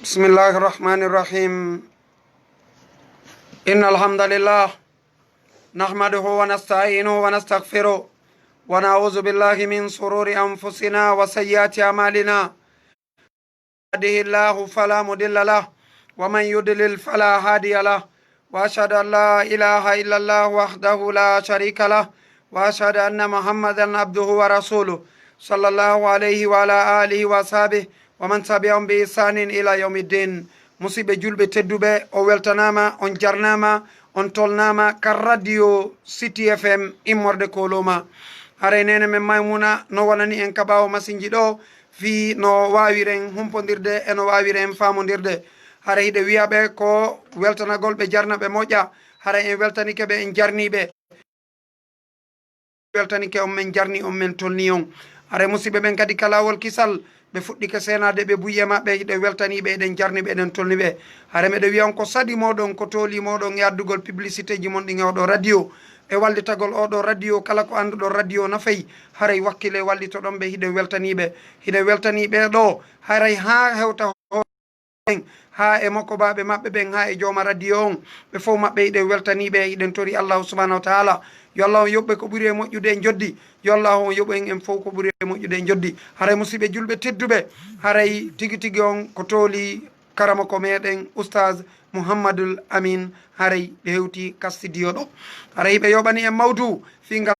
بسم الله الرحمن الرحيم إن الحمد لله نحمده ونستعينه ونستغفره ونعوذ بالله من شرور أنفسنا وسيئات أعمالنا يهده الله فلا مضل له ومن يضلل فلا هادي له وأشهد أن لا إله إلا الله وحده لا شريك له وأشهد أن محمدا عبده ورسوله صلى الله عليه وعلى آله وصحبه ومن تبعهم بإحسان إلى يوم الدين musidɓe julɓe tedduɓe o weltanama on jarnama on tolnama ka radio City FM immorde koloma haray nene men maymuna no wonani en kaɓawo masinji ɗo fi no wawiren humpodirde e no wawiren famodirde hara hiɗe wiyaɓe ko weltanagol ɓe jarnaɓe moƴƴa hara en weltanike ɓe en jarniɓe weltanike on men jarni on men tolni on hara musidɓe ɓen kadi kalawol kisal ɓe fuɗɗike senade ɓe buye maɓɓe hiɗe weltaniɓe eɗen jarniɓe eɗen tolniɓe hara meɗe wiyan ko saɗi moɗon ko toli moɗon yaddugol publicité ji mon ɗin e oɗo radio e wallitagol oɗo radio kala ko anduɗo radio nafayi haray wakkile wallitoɗon ɓe hiɗe weltaniɓe ɗo haray ha hewta en ha e makko baɓe maɓɓe ɓen ha e jooma radio on ɓe fof maɓɓe hiɗe weltaniɓe hiɗen tori allahu subahanahu wa taala yo allah on yoɓɓe ko ɓuuri e moƴƴude e joddi yo allah on yoɓen en fof ko ɓuuri e moƴƴude e joddi haray musidɓe julɓe tedduɓe haray tigui tigui on ko tooli karama ko meɗen Oustaz Mouhammadul Amin haray ɓe hewti kastudio ɗo haray ɓe yoɓani en mawdu fingal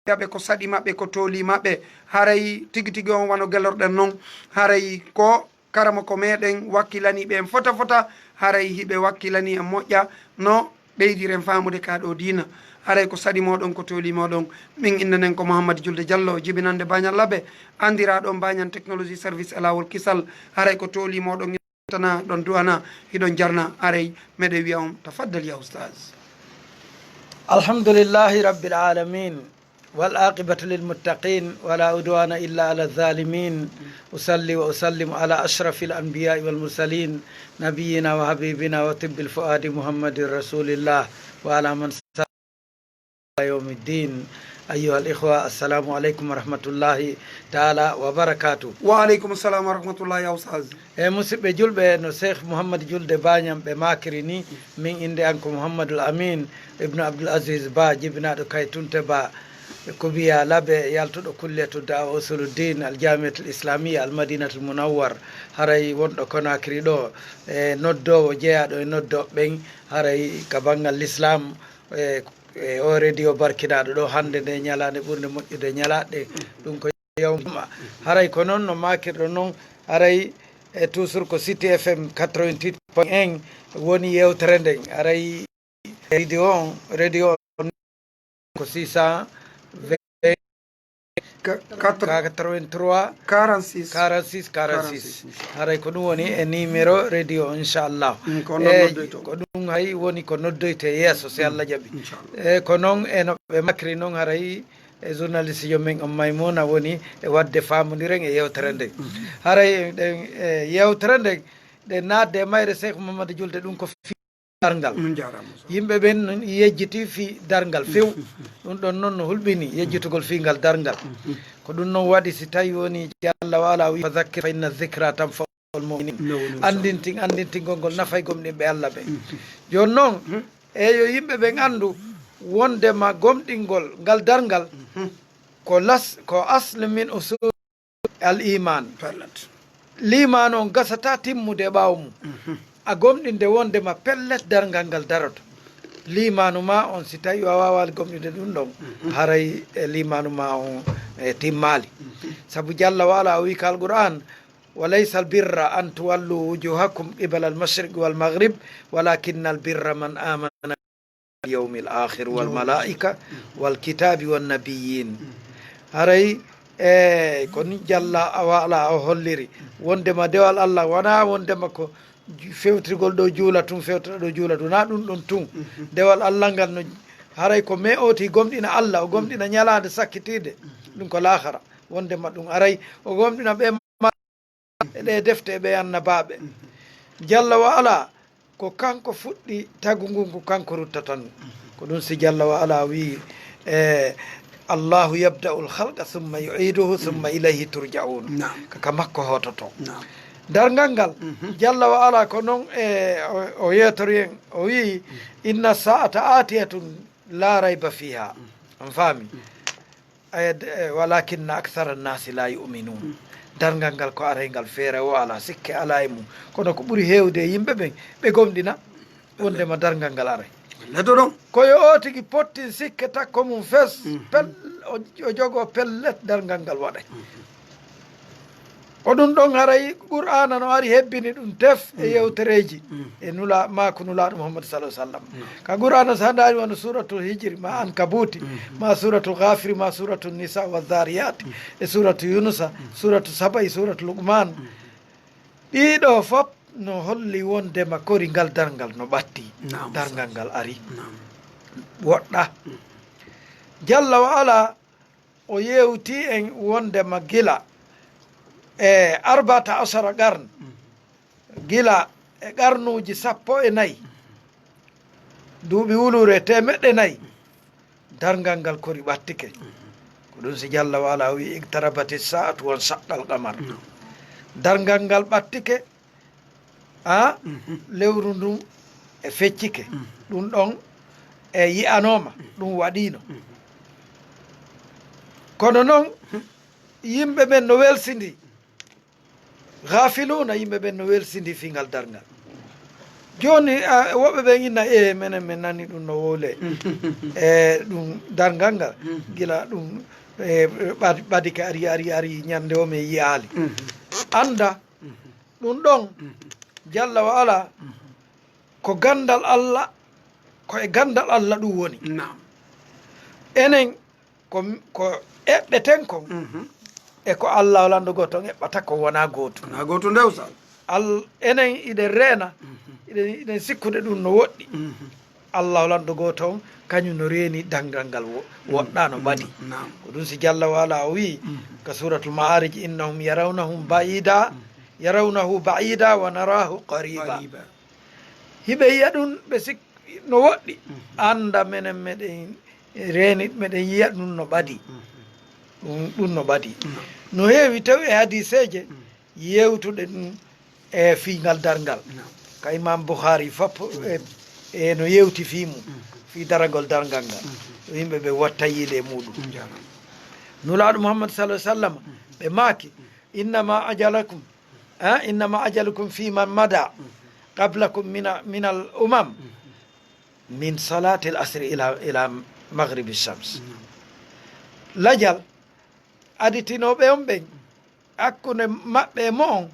yaɓe ko saɗi maɓɓe ko tooli maɓɓe haray tigui tigui on wano gelorɗen noon haray ko karama ko meɗen wakkilani ɓe en fota fota haray hiɓe wakkilani en moƴƴa no ɓeydiren famude ka ɗo dina haray ko saɗi moɗon ko tooli moɗon min innenen ko Mouhammad Julde Diallo jibinande bañal laɓe andiraɗon bañan technologie service e lawol kisal haray ko tooli moɗon tana ɗon duwana hiɗon jarna haray meɗe wiya on tafaddal ya Oustaz. alhamdulillahi rabbil alamin والعاقبة للمتقين ولا عدوان إلا على الظالمين أصلي وأسلم على أشرف الأنبياء والمرسلين نبينا وحبيبنا وطب الفؤاد محمد رسول الله وعلى من سار يوم الدين أيها الإخوة السلام عليكم ورحمة الله تعالى وبركاته. وعليكم السلام ورحمة الله يا أستاذ. مسيب جلبة نو شيخ محمد جلد بانيام بماكريني من عند أنكم محمد الأمين ابن عبد العزيز با جبنا دو كايتون تبا كوبيا لابي يالتو كلية دعوة أصول الدين الجامعة الإسلامية المدينة المنور هراي وندو كنا كريدو نودو وجيادو نودو بين هراي كبانغ الإسلام o radio barkinaɗo ɗo hande nde ñalade ɓurde moƴƴude ñalaɗe ɗum ko yawma haray ko noon no makirɗo noon haray e toujours ko City FM 88.1 woni yewtere nden haray radio on ko 623 46 haray ko ɗum woni e numéro radio Incha'Allah ko ɗum hay woni ko noddoyte yeeso si Allah jaaɓi e ko noon e no ɓe makri noon haray e journaliste jomen on Maymuna woni e wadde famodiren e yewtere nden haray ɗen yewtere nden ɗe nadde mayre Cheikh Mamadou Julde ɗum ko dargal yimɓe ɓen yejjiti fi dargal few ɗum ɗon noon no hulɓini yejjitugol fingal dargal ko ɗum noon waɗi si tawi woni Allah wala wi fadhakkir fa inna dhikra tanfa'ul mu'minin andintingol ngol nafay gomɗinɓe Allah ɓe joni noon eyo yimɓe ɓen andu wondema gomɗingol ngal dargal ko asle min usul al iman l'iman on gasata timmude ɓawo mum a gomɗinde wondema pellet dargal ngal daroto limanu ma on si tawi a wawali gomɗinde ɗum ɗon haray limanu ma on timmali saabu Jalla wa ala o wi ka alquran walaysa albirra an tuwallu wujuhakum qibala almashriq walmaghrib walakinna albirra man amana yawmi alakhir walmalaika walkitabi wannabiyin haray ko ni Jalla wa ala o holliri wondema dewal Allah wona wondema ko fewtirgol ɗo juula tun fewtata ɗo juula tun na ɗum ɗon tun dewal Allah ngal no haray ko me oti gomɗina Allah o gomɗina ñalade sakkitide ɗum ko lahara wondema ɗum aray o gomɗina ɓe ɗe defte ɓe annabaɓe Jalla wa ala ko kanko fuɗɗi tagu ngun ko kanko ruttatan ko ɗum si Jalla wa ala wi Allahu yabda'u al-khalqa thumma yu'iduhu thumma ilayhi turja'un kaka makko hototo dargal ngal jalla wa ala ko noon o yetori en o wi inna sa'ata atiyatun la rayba fiha on faami walakinna akthara nnasi la yu'minun dargal ngal ko araygal feere o ala sikke ala e mum kono ko ɓuuri hewde yimɓe ɓen ɓe gomɗina wondema dargal ngal aray leto ɗon koyo o tigi potti sikke takko mum fes pel o jogo pellet dargal ngal waɗay ko ɗum ɗon haray qur'ana no ari hebbini ɗum tef e yewtereji e nula mako nulaɗo mouhammad sallah sallam ka qur'ana so handari wona suratul hijri ma ankabuti ma suratul ghafiri ma suratul nisa wa dhariyati e suratul yunusa suratul saba e suratul luqman ɗiɗo fop no holli wondema korigal dargal no ɓatti dargal ngal ari woɗɗa jalla wa ala o yewti en wondema gila e arbata asara qarn gila e qarnuji 14 duuɓi wulure temeɗɗe 4 dargal ngal kori ɓattike ko ɗum si jalla wa ala wi igtarabati sa'atu won saqqal qamar dargal ngal ɓattike a lewru ndun e feccike ɗum ɗon e yi'anoma ɗum waɗino kono noon yimɓe ɓen no welsidi gafiluna yimɓe ɓen no welsidi fingal dargal joni woɓɓe ɓen inna minen min nani ɗum no wowle e ɗum dargal ngal gila ɗum ɓadike ari ñande o min yiyali anda ɗum ɗon jalla wa ala ko gandal Allah ko e gandal Allah ɗum woni enen ko eɓɓeten kon e ko Allah landugo ton eɓɓata ko wona goto ndew sa enen iɗen reena iɗen sikkude ɗum no woɗɗi Allah landugo ton kañum no reeni dangal ngal woɗɗa no ɓaɗi ko ɗum si jalla wa ala o wi ka suratul ma'arij innahum yarawnahu ba'ida wa narahu qariba hiɓe yiya ɗum ɓe no woɗɗi anda menen meɗen reeni meɗen yiya ɗum no ɓaɗi ɗum no ɓaɗi no heewi taw e hadiseje yewtuɗe ɗum e fiingal dargal ka imam bouhari fop e no yewti fiimum fi daragol dargal ngal ɗo yimɓe ɓe watta yiile e muɗum nulaɗo mouhammad sallah sallam ɓe maaki innama ajalukum fi man mada qablakum min al umam min salati l asri ila maghribi shams lajal aditinoɓe on ɓen hakkude maɓɓe mo on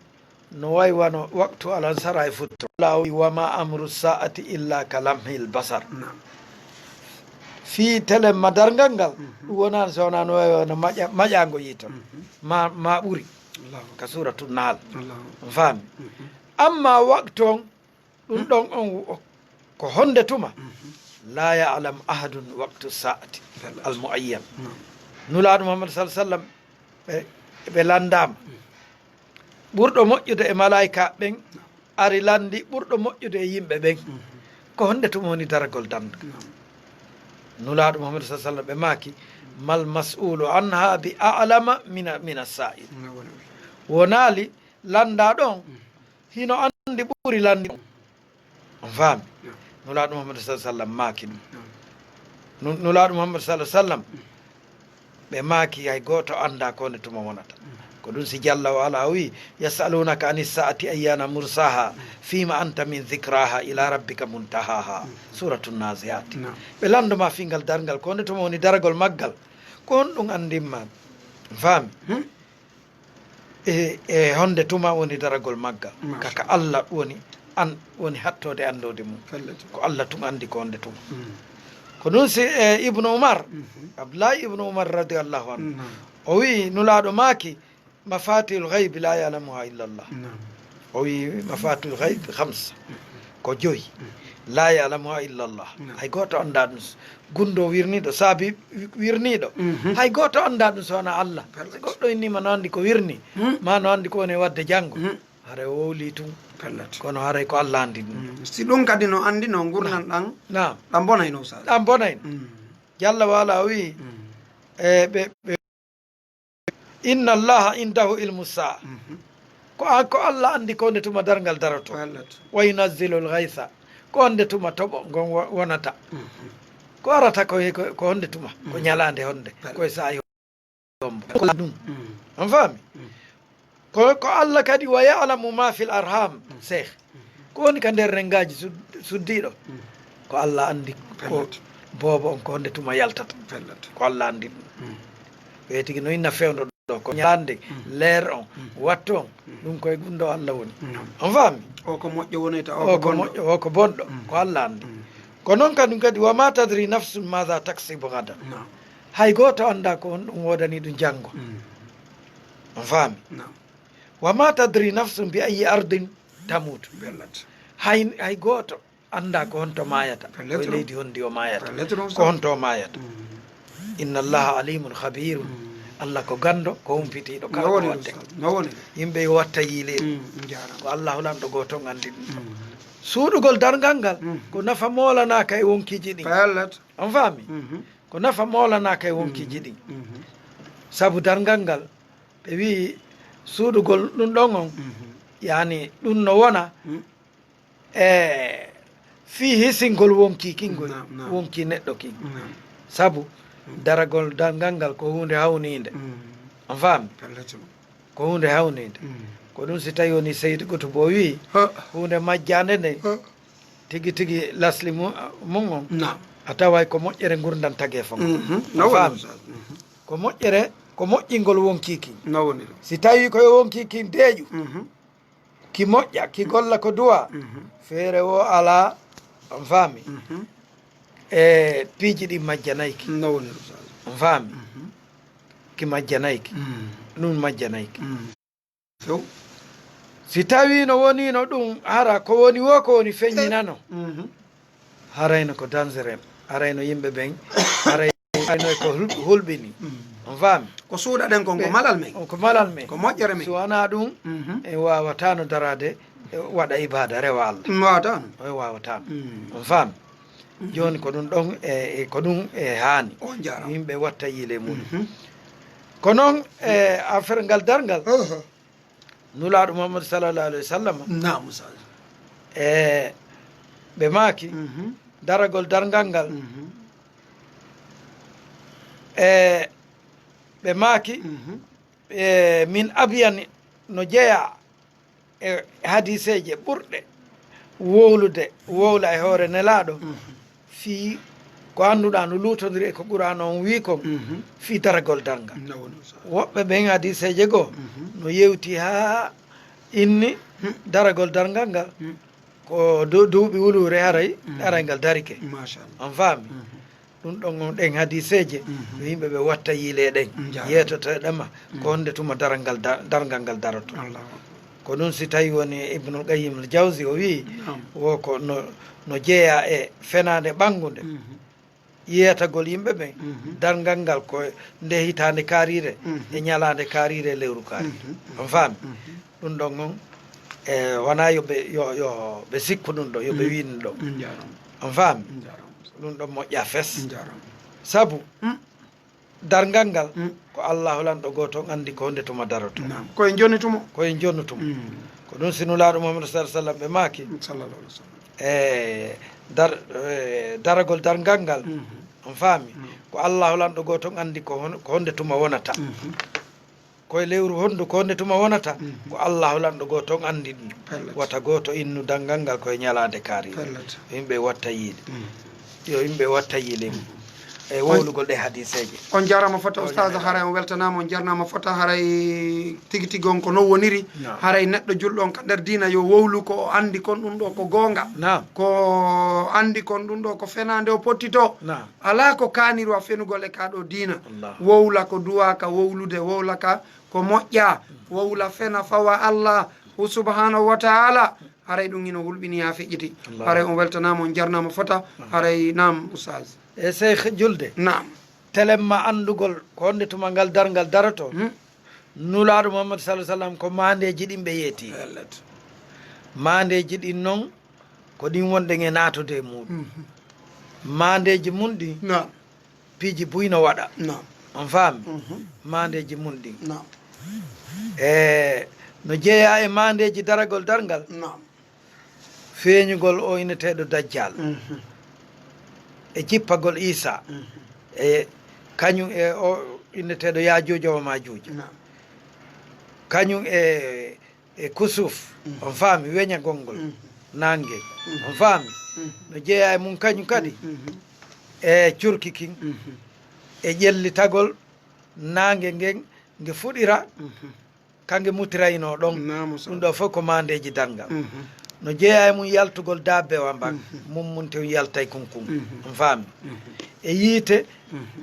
no way wano waktu alansara e futto lawi wama amru sa'ati illa ka lamhil basar fi telemma dargal ngal ɗum wonani so wona no wawi wano maƴago yitan ma ɓuuri ka suratu naal on faami amma waktu on ɗum ɗon on ko honde tuma la ya'lam ahadun waktu sa'ati al muayyan nulaɗo mouhammad sallam ɓe landama ɓurɗo moƴƴude e malaika ɓen ari landi ɓurɗo moƴƴude e yimɓe ɓen ko honde tuma woni daragol danda nulaɗo mouhammad sallam ɓe maaki mal mas'ulu anha bi a'lama min as-sa'il wonali landa ɗon hino andi ɓuuri landi on faami nulaɗo mouhammad sallam maaki ɗum nulaɗo mouhammad sallam ɓe maaki hay goto anda konde tuma wonata ko ɗum si jalla wa ala wi yasalunaka ani sa'ati ayyana mursaha fima anta min dhicraha ila rabbika muntahaha suratu naziat ɓe landuma fingal dargal konde tuma woni daragol maggal ko on ɗum andimma faami e honde tuma woni daragol maggal kaka Allah woni hattode andode mum ko Allah tun andi ko honde tuma ko ɗum si ibnu oumar abdoulahi ibnu oumar radiallahu anhu o wi nulaɗo maaki mafatihul gaybe la yalamuha illa llah o wi mafatihul gaybe 5 ko 5 la yalamuha illa llah hay goto anda ɗum gundo wirniɗo saabi wirniɗo hay goto anda ɗum sowona Allah so goɗɗo innima no andi ko wirni ma no andi ko woni wadde janggo haray wowli tun kono haray ko Allah andi ɗum si ɗum kadi no andi no gurnan ɗan ɗan bonayno sa ɗan bonayno jalla wala wi ɓe inna allaha indahu ilmu saa ko Allah andi ko nde tuma dargal daroto wa yunazzilu lgaysa ko honde tuma toɓo gon wonata ko arata ko honde tuma ko ñalande honde koye sa yombo ɗum on faami ko Allah kadi wa yalamu ma fil arham cheikh ko woni ka nder rengaji suddiɗo ko Allah andi ko boobo on ko honde tuma yaltata ko Allah andi ɗum ɓe tigi no inna fewdo ɗo ko ñalande leer on wattu on ɗum koye gunɗo Allah woni on faami o ko moƴƴo wonayta o ko moƴƴo o ko bonɗo ko Allah andi ko noon kadum kadi wa ma tadri nafsum maha taksibu gada hay goto anda ko on ɗum wodani ɗum janggo on faami wa ma tadri nafsum bi ayi ardin tamutu hay goto anda ko honto mayata koye leydi hondi o mayata ko honto o mayata inna allaha alimun khabirun Allah ko gando ko humpitiɗo kala ko wadde yimɓe yo watta yiileɗi ko Allah hulanɗo goto andi ɗum suuɗugol dargal ngal ko nafa molanaka e wonkiji ɗin on faami ko nafa molanaka e wonkiji ɗin saabu dargal ngal ɓe wi suuɗugol ɗum ɗon on yani ɗum no wona e fi hisingol wonki kingol wonki neɗɗo kin saabu daragol dargal ngal ko hunde hawnide on faami ko hunde hawnide ko ɗum si tawi woni seydi goto bo wi hunde majjande nde tigi tigi lasli mum on a taway ko moƴƴere gurdam tagui fo on faami ko moƴƴere ko moƴƴingol wonkiki si tawi koye wonkiki deeƴu ki moƴƴa ki golla ko duwa feere o ala on faami e piiji ɗi majjanayki on faami ki majjanayki ɗum majjanayki si tawi no wonino ɗum hara ko woni wo ko woni feññinano harayno ko dangereux harayno yimɓe ɓen harayno ko hulɓini on faami ko suuɗaɗen kon ko malal men ko malal men ko moƴƴere men so wona ɗum en wawatano darade waɗa ibada rewa Allah wawatano o wawatano on faami joni ko ɗum ɗon ko ɗum haani yimɓe watta yiile muɗum ko noon affaire ngal dargal nulaɗo Mouhammad sallallah alayhi wa sallam ɓe maaki daragol dargal ngal ɓe maaki min abiyani no jeeya e hadiseje ɓurɗe wowla e hoore nelaɗo fi ko annduɗa no lutodiri e ko qur'an on wi kon fi daragol dargal woɓɓe ɓen hadiseje goo no yewti ha inni daragol dargal ngal ko duuɓi wulure haray aray ngal darike on faami ɗum ɗon on ɗen hadiseje yo yimɓe ɓe watta yiile ɗen yetotoɗema ko honde tuma dargal ngal daroto ko ɗum si tawi woni ibnul qayyim al jawsi o wi wo ko no jeeya e fenade ɓangude yiyatagol yimɓe ɓen dargal ngal ko nde hitande kaarire e ñalade kaarire e lewru kaarire on faami ɗum ɗon on wona yoɓe sikku ɗum ɗo yoɓe win ɗo on faami ɗum ɗon moƴƴa fes saabu dargal ngal ko Allah hulanɗo goto andi ko honde tuma daroto koye jonitumo ko ɗum sinulaɗo Mouhammad sallam ɓe maaki daragol dargal ngal on faami ko Allah hulanɗo goto andi ko honde tuma wonata koye lewru hondu ko honde tuma wonata ko Allah hulanɗo goto andi ɗum wata goto innu dargal ngal koye ñalade kaari yimɓe watta yiide yo yimɓe watta yiile mum e wowlugol ɗe hadiseje on jarama fota oustaz haray on weltanama on jarnama fota haray tigi tigi on ko non woniri haray neɗɗo julɗo on ka nder dina yo wowlu ko o andi kon ɗum ɗo ko gonga ko andi kon ɗum ɗo ko fenade o pottito ala ko kanirwa fenugol e kaɗo dina wowla ko duwaka wowlude wowla ka ko moƴƴa wowla fena fawa Allah subhanahu wa taala haray ɗum ino hulɓini ha feƴƴiti haray on weltanama on jarnama fota haray nam oustaz e cheikh julde nam telemma andugol ko honde tuma ngal dargal daroto nulaɗo Mouhammad sallam ko mandeji ɗin ɓe yeeti mandeji ɗin noon ko ɗin wonɗen e natude muɗum mandeji mum ɗi piiji buyno waɗa on faami mandeji mum ɗin e no jeeya e mandeji daragol dargal feeñugol o inneteɗo dajjal e jippagol isa e kañum e o inneteɗo yajujo o majujo kañum e kusuf on faami weñagol ngol nangue on faami no jeeya e mum kañum kadi e curki kin e ƴellitagol nangue ngen nge fuɗira kangue mutirayno ɗon ɗum ɗo fof ko mandeji dargal no jeeya e mum yaltugol dabbewa mban mum munte yaltay kunkun on faami e yiite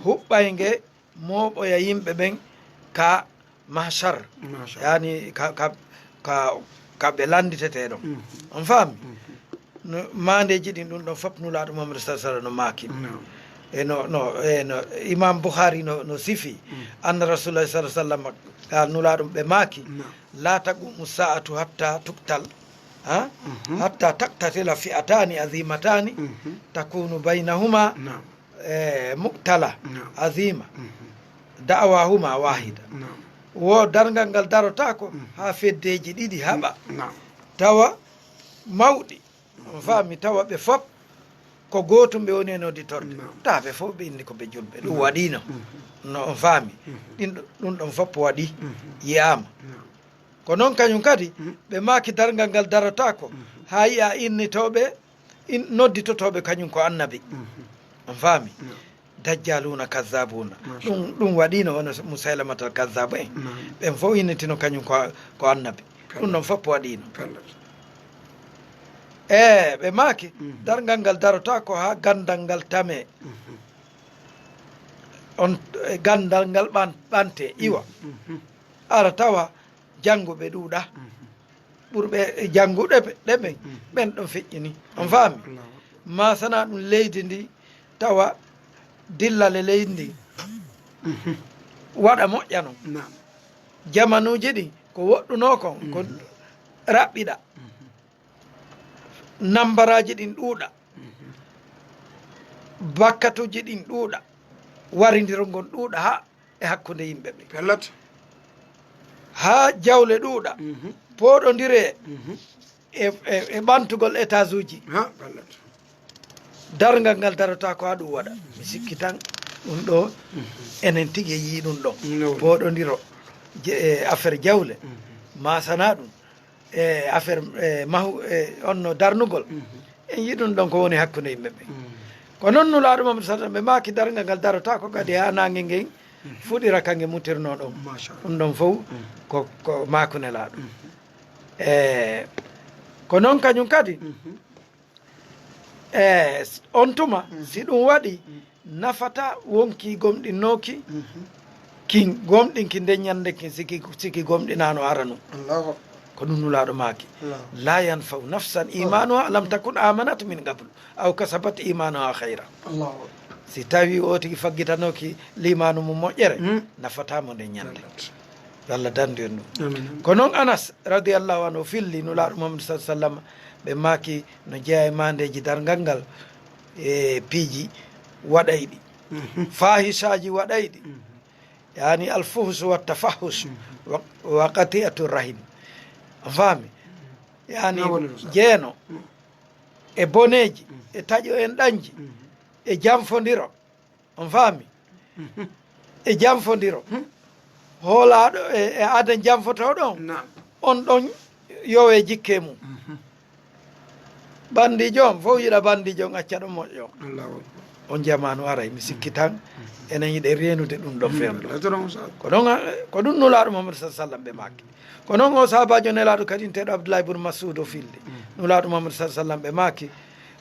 huɓɓayge moɓoya yimɓe ɓen ka mahchar yani kaɓe landitete ɗon on faami no mandeji ɗin ɗum ɗon fof nulaɗo Mouhammad sallallahu no maaki no imam Bukhari no sifi anna rasulullah sallallahu alaihi wasallam ka nulaɗum ɓe maaki la taqumu sa'atu hatta tuktal hatta taktatila fi'atani azimatani takunu baynahuma muktala azima da'awahuma wahida wo dargal ngal darota ko ha feddeji ɗiɗi haɓa tawa mawɗi on faami tawa ɓe fof ko gotum ɓe woni e nodditorde ta ɓe fof ɓe indi ko ɓe julɓe ɗum waɗino no on faami ɗum ɗon fof waɗi yiyama ko noon kañum kadi ɓe maaki dargal ngal darata ko ha yiya innitoɓe nodditotoɓe kañum ko annabi on faami dajjaluna kazzabuna ɗum waɗino wono musailamatal kazzabu en ɓen fof innitino kañum ko annabi ɗum ɗon fof waɗino ɓe maaki dargal ngal darata ko ha gandal ngal tame on gandal ngal ɓante iwa ara tawa jannguɓe ɗuuɗa ɓurɓe jannguɗe ɗeɓen ɓen ɗon feƴƴini on faami ma sana ɗum leydi ndi tawa dillale leydi ndi waɗa moƴƴa noon jamanuji ɗi ko woɗɗuno kon ko raɓɓiɗa nambaraji ɗin ɗuuɗa bakkatuji ɗin ɗuuɗa waridiro ngon ɗuuɗa ha e hakkude yimɓe ɓe pellat ha jawle ɗuuɗa pooɗodire e ɓantugol étage uji dargal ngal darata ko ha ɗum waɗa mi sikki tan ɗum ɗo enen tigui yii ɗum ɗon pooɗodiro affaire jawle masana ɗum e affaire mahu onno darnugol en yii ɗum ɗon ko woni hakkude yimɓe ɓe ko noon nulaɗo Mouhammad sallam ɓe maaki dargal ngal darata ko kadi ha nangue ngen fuɗira kangue mutirno ɗon ɗum ɗon fof ko makunelaɗo ko noon kañum kadi on tuma si ɗum waɗi nafata wonki gomɗinnoki kin gomɗinki ndeñande kin siki gomɗinano aranu ko ɗum nulaɗo maaki la yanfau nafsan imanuha lam takun amanat min qablu aw kasabat imanuha hayra si tawi o tigi faggitanoki limanu mum moƴƴere nafatamo nde ñande Allah dandu en ɗum ko noon Anas radiallahu anhu filli nulaɗo Mouhammad sallam ɓe maaki no jeeya e mandeji dargal ngal e piiji waɗayɗi fahisaji waɗayɗi yani alfuhus wa tafahus wa qati'atu rahim faami yani jeeno e boneji e taƴo en ɗanji e jamfodiro on faami e jamfodiro hoolaɗo e aada jamfoto ɗon on ɗon yowe jikke mum bandijo on fof yiɗa bandijo on acca ɗo moƴƴo on jamanu aray mi sikki tan enen yiɗe renude ɗum ɗon fewdo ko ɗum nulaɗo Mouhammad sallam ɓe makki ko noon o sahabajo nelaɗo kadi teɗo Abdoulaye ibn Mas'ud o filde nulaɗo Mouhammad sallam ɓe makki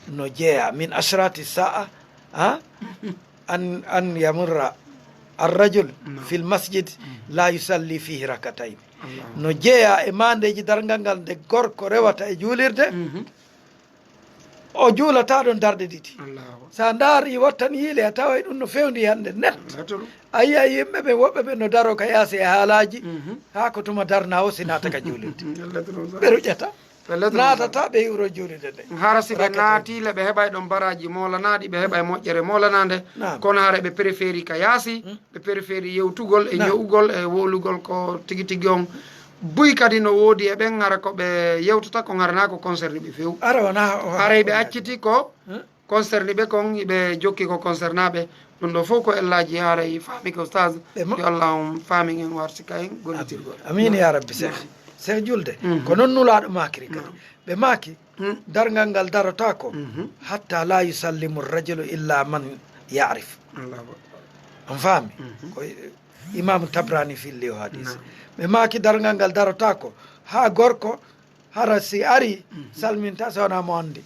no jeeya min ashrati sa'a an yamurra arrajul fil masjid la yusalli fihi rakatayn no jeeya e mandeji dargal ngal nde gorko rewata e juulirde o juulata ɗon darɗe ɗiɗi sa daari wattan yiile a tawa ɗum no fewndi hande net a yiya yimɓe ɓe woɓɓe ɓe no daro ka yaasi e haalaji ha ko tuma darna o si naata ka juulirde ɓe ruƴata naatata ɓe iwro juulirde nde hara si ɓe naatile ɓe heɓay ɗon baraji molanaɗi ɓe heɓay moƴƴere molanade kono hara ɓe préféri ka yaasi ɓe préféri yewtugol e ñowugol e wolugol ko tigi tigi on buy kadi no woodi e ɓen gara ko ɓe yewtata ko garana ko concerne ɓe few ara wona haray ɓe acciti ko concerne ɓe kon ɓe jokki ko concernaɓe ɗum ɗo fof ko ellaji haray faami ko oustaz yo allah on faami en warsika en gollitirgol amin ya rabbi cheikh julde ko noon nulaɗo makiri kadi ɓe maaki dargal ngal darata ko hatta la yusallimu rajulu illa man yarif on faami ko imam tabrani filli o hadis ɓe maaki dargal ngal darata ko ha gorko hara si ari salminta so wona mo andi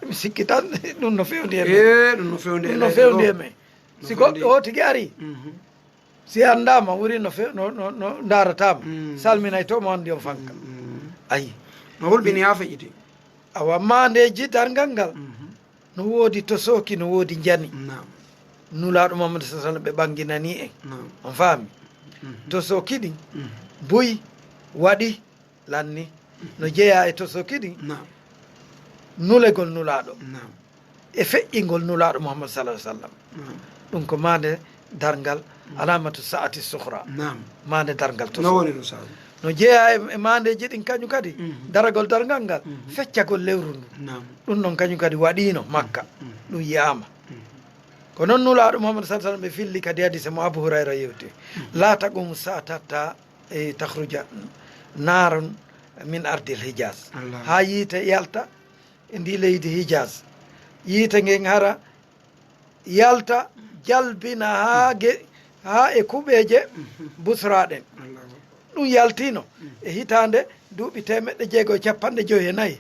mi sikki tan ɗum no fewndi e ɗum no fewndi e men si goɗɗo o tigui ari si andama wuri no daratama salminay to mo andi on fanka ayi no hulɓini ha feƴƴiti awa mandeji dargal ngal no woodi to sooki no woodi jani nulaɗo mamadou sa sallam ɓe ɓanginani en on faami to sooki ɗin boyi waɗi lanni no jeeya e to sooki ɗin nulegol nulaɗo e feƴƴingol nulaɗo mouhammad salah sallam ɗum ko mande dargal alamatu saati suhra mande dargal to no jeeya e mandeji ɗin kañum kadi daragol dargal ngal feccagol lewru ndu ɗum noon kañum kadi waɗino makka ɗum yiyama ko noon nulaɗo mouhammad sa sallam ɓe filli kadi hadise mo abou hurayra yewti la taqum satatta e tahruja naron min ardil hijas ha yiite yalta e ndi leydi hijas yiite ngen hara yalta jalbina ha e kuɓeje busraɗen ɗum yaltino e hitande duuɓi 650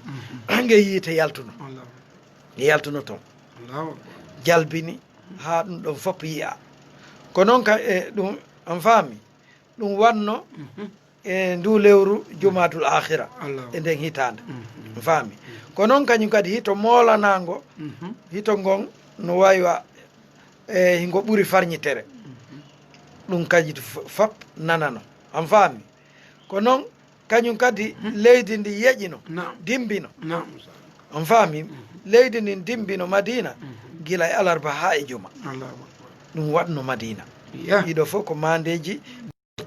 nge yiite yaltuno toon jalbini ha ɗum ɗon fof yiya ko noon ka e ɗum on faami ɗum wanno e ndu lewru jumatul akhira e nden hitande on faami ko noon kañum kadi hito molanago hito ngon no waywa e ngo ɓuuri farñitere ɗum kadi fop nanano on faami ko noon kañum kadi leydi ndi yeƴino dimbino on faami leydi ndin dimbino madina gila e alarba ha e juma ɗum waɗno madina ɗiɗo fof ko mandeji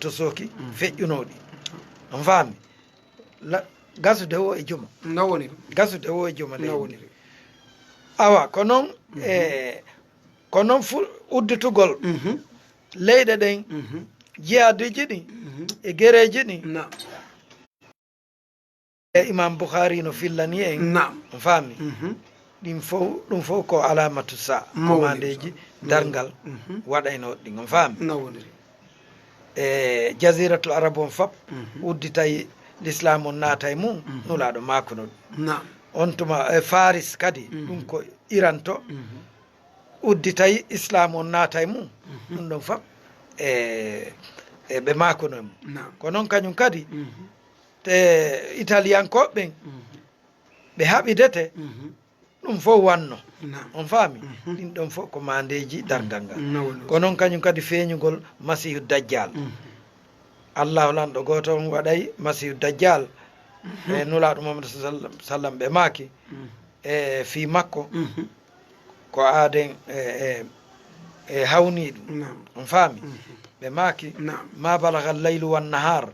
to sooki feƴƴunoɗi on faami gasude o e juma gasude o e juma nde awa ko noon ko noon fu udditugol leyɗe ɗen jiyaduji ɗin e guereji ɗin e imam boukhari no fillani en on faami ɗum fof ko alamatu sa comandeji dargal waɗayno ɗin on faami e jasiratul arabe on fop udditay l'islam on naata e mum nulaɗo makuno ɗum on tuma e faris kadi ɗum ko iran to udditay islam on naata e mum ɗum ɗon fop e ɓe makuno e mum ko noon kañum kadi te italienkoɓe ɓen ɓe haɓidete ɗum fof wanno on faami ɗin ɗon fof ko mandeji dargal ngal ko noon kañum kadi feeñugol masihu dajjal allahu lanɗo goto on waɗay masihu dajjal e nulaɗo mamadou sallam ɓe maaki e fi makko ko aaden e hawni ɗum on faami ɓe maaki ma balaga leylu wan nahar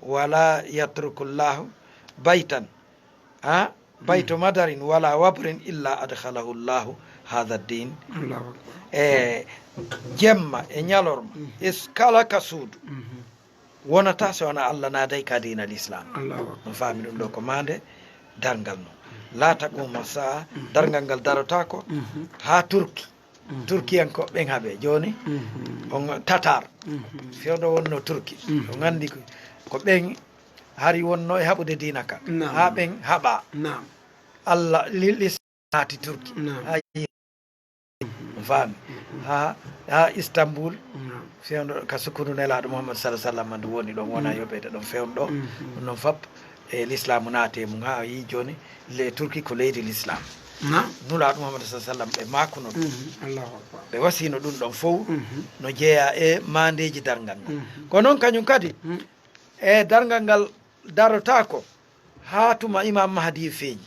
wala yatruku llahu baytan ha baytu madarin wala wabrin illa adhalahu llahu hatha din e jemma e ñalorma e kala ka suudu wonata so wona allah naaday ka dina l'islam on faami ɗum ɗo ko mande dargal no laata quma saa dargal ngal darata ko ha turki en ko ɓen haaɓe joni on tatar fewdo wonno turki o gandi ko ɓen hari wonno e haɓude dina ka ha ɓen haɓa allah lisati turki ha faami ha istanbul fewdo ka sukuru nelaɗo mouhammad salah sallam ndu woni ɗon wona yoɓede ɗon fewɗo ɗo ɗum noon fop e l'islamu naate mum ha yi joni le turki ko leydi l'islam nulaɗo mouhammad sa sallam ɓe makuno ɗum ɓe wasino ɗum ɗon fof no jeeya e mandeji dargal ngal ko noon kañum kadi e dargal ngal darota ko ha tuma imam mahdi feeñi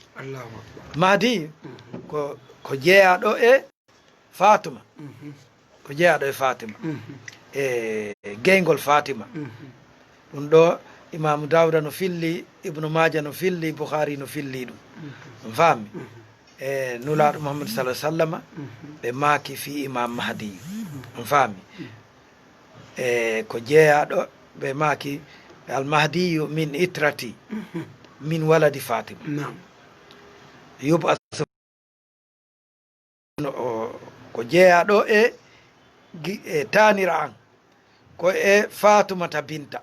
mahdi ko jeeyaɗo e fatima ko jeeyaɗo e fatima e geygol fatima ɗum ɗo imamu dawda no filli ibnu maja no filli bouhari no filli ɗum fammi e nulaɗo mouhammad sallama ɓe maaki fi imam mahdiyu fammi e ko jeeyaɗo ɓe maaki almahdiyu min itrati min waladi fatima yuba ko jeeyaɗo e tanira an ko e fatumata binta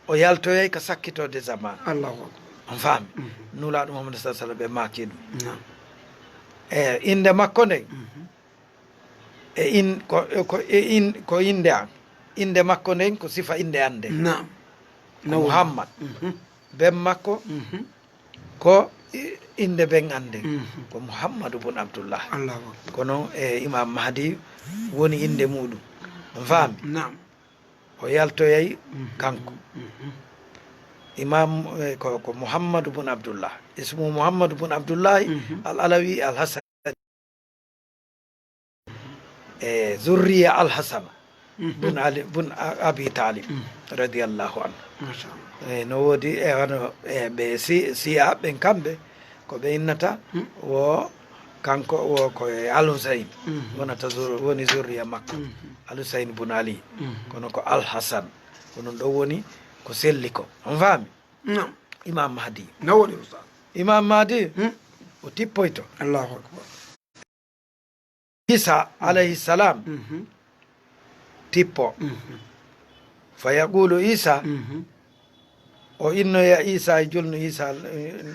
o yaltoyay ko sakkitode zaman allahu on faami nulaɗo mouhamadou sa sallam ɓe maaki ɗum e inde makko nden ko inde an inde makko nden ko sifa inde an nden ko mouhammad ben makko ko inde ben an nden ko mouhammadou bun abdoullah ko noon e imam mahdi woni inde muɗum on faami o yaltoyay kanko imam ko mouhammadou bun abdoullah ismu mouhammadou bun abdoullahi al alawi al hasan e zurriya al hasana bun ali bun abi talib radiallahu anhu no woodi e hono ɓe siya ɓen kamɓe ko ɓe innata wo kanko wo koye al husayn wonata woni zurriya makko al husayn bun ali kono ko al hasan ko noon ɗo woni ko selli ko on faami imam mahdi nawoni usta imam mahdi o tippoyto allahu akbar isa alayhi salam tippo fa yaqulu isa o innoya isa e julno isa